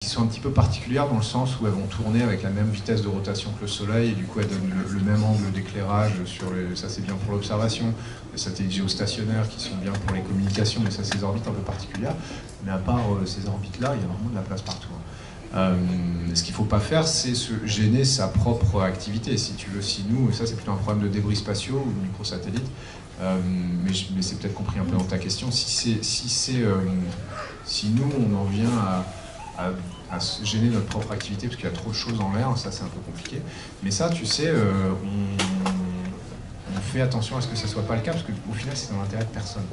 sont un petit peu particulières dans le sens où elles vont tourner avec la même vitesse de rotation que le Soleil, et du coup elles donnent le même angle d'éclairage sur les... Ça c'est bien pour l'observation, les satellites géostationnaires qui sont bien pour les communications, mais ça c'est des orbites un peu particulières. Mais à part ces orbites-là, il y a vraiment de la place partout. Ce qu'il ne faut pas faire, c'est se gêner sa propre activité. Si tu veux, si nous, et ça c'est plutôt un problème de débris spatiaux ou de microsatellites, mais c'est peut-être compris un peu dans ta question, si nous on en vient à se gêner notre propre activité parce qu'il y a trop de choses en l'air, ça c'est un peu compliqué. Mais ça, tu sais, on fait attention à ce que ça ne soit pas le cas, parce qu'au final c'est dans l'intérêt de personne.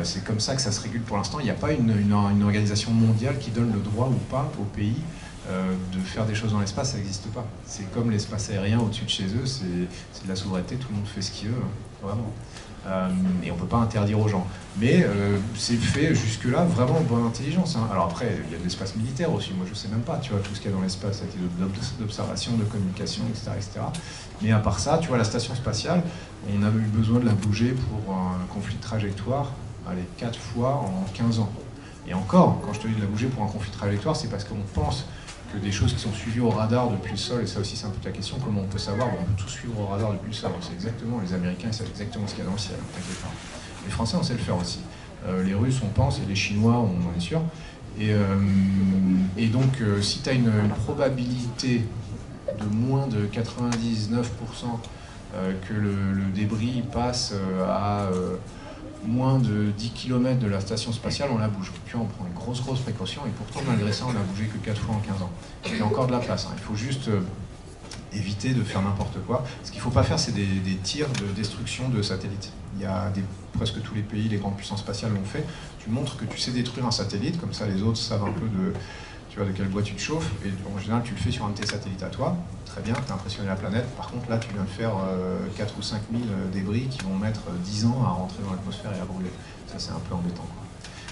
C'est comme ça que ça se régule pour l'instant. Il n'y a pas une organisation mondiale qui donne le droit ou pas aux pays de faire des choses dans l'espace, ça n'existe pas. C'est comme l'espace aérien au-dessus de chez eux, c'est de la souveraineté, tout le monde fait ce qu'il veut, hein, vraiment. Et on ne peut pas interdire aux gens. Mais c'est fait jusque-là vraiment en bonne intelligence. Hein. Alors après, il y a de l'espace militaire aussi, moi je ne sais même pas, tu vois, tout ce qu'il y a dans l'espace, d'observation, de communication, etc., etc. Mais à part ça, tu vois, la station spatiale, on a eu besoin de la bouger pour un conflit de trajectoire, allez, 4 fois en 15 ans. Et encore, quand je te dis de la bouger pour un conflit de trajectoire, c'est parce qu'on pense que des choses qui sont suivies au radar depuis le sol, et ça aussi c'est un peu ta question, comment on peut savoir? On peut tout suivre au radar depuis le sol, c'est exactement, les Américains ils savent exactement ce qu'il y a dans le ciel, t'inquiète pas. Les Français on sait le faire aussi. Les Russes on pense, et les Chinois on en est sûr. Et donc si tu as une probabilité de moins de 99% que le débris passe à moins de 10 km de la station spatiale, on la bouge. Puis on prend une grosse précaution, et pourtant malgré ça on n'a bougé que 4 fois en 15 ans. Il y a encore de la place, hein. Il faut juste éviter de faire n'importe quoi. Ce qu'il ne faut pas faire, c'est des tirs de destruction de satellites. Il y a presque tous les pays, les grandes puissances spatiales l'ont fait. Tu montres que tu sais détruire un satellite, comme ça les autres savent un peu de quel bois tu te chauffes, et en général tu le fais sur un de tes satellites à toi, très bien, tu as impressionné la planète. Par contre là tu viens de faire 4 ou 5 000 débris qui vont mettre 10 ans à rentrer dans l'atmosphère et à brûler. Ça c'est un peu embêtant, quoi.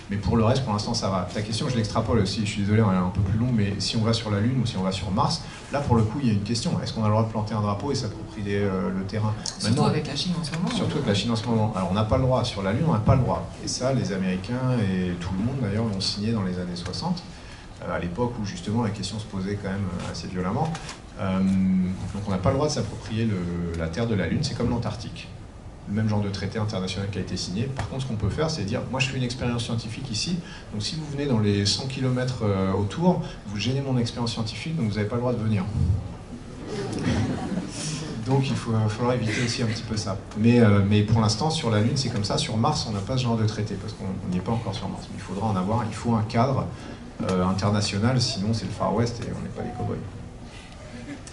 Mais pour le reste, pour l'instant ça va. Ta question je l'extrapole aussi, je suis désolé, elle est un peu plus longue, mais si on va sur la Lune ou si on va sur Mars, là pour le coup il y a une question, est-ce qu'on a le droit de planter un drapeau et s'approprier le terrain? Surtout avec la Chine en ce moment. Surtout avec la Chine en ce moment. Alors on n'a pas le droit, sur la Lune on n'a pas le droit. Et ça les Américains et tout le monde d'ailleurs l'ont signé dans les années 60. À l'époque où justement la question se posait quand même assez violemment. Donc on n'a pas le droit de s'approprier la terre de la Lune, c'est comme l'Antarctique. Le même genre de traité international qui a été signé. Par contre, ce qu'on peut faire, c'est dire, moi je fais une expérience scientifique ici, donc si vous venez dans les 100 km autour, vous gênez mon expérience scientifique, donc vous n'avez pas le droit de venir. Donc il faudra éviter aussi un petit peu ça. Mais pour l'instant, sur la Lune, c'est comme ça. Sur Mars, on n'a pas ce genre de traité, parce qu'on n'y est pas encore sur Mars. Mais il faudra en avoir, il faut un cadre international, sinon c'est le Far West et on n'est pas les cow-boys.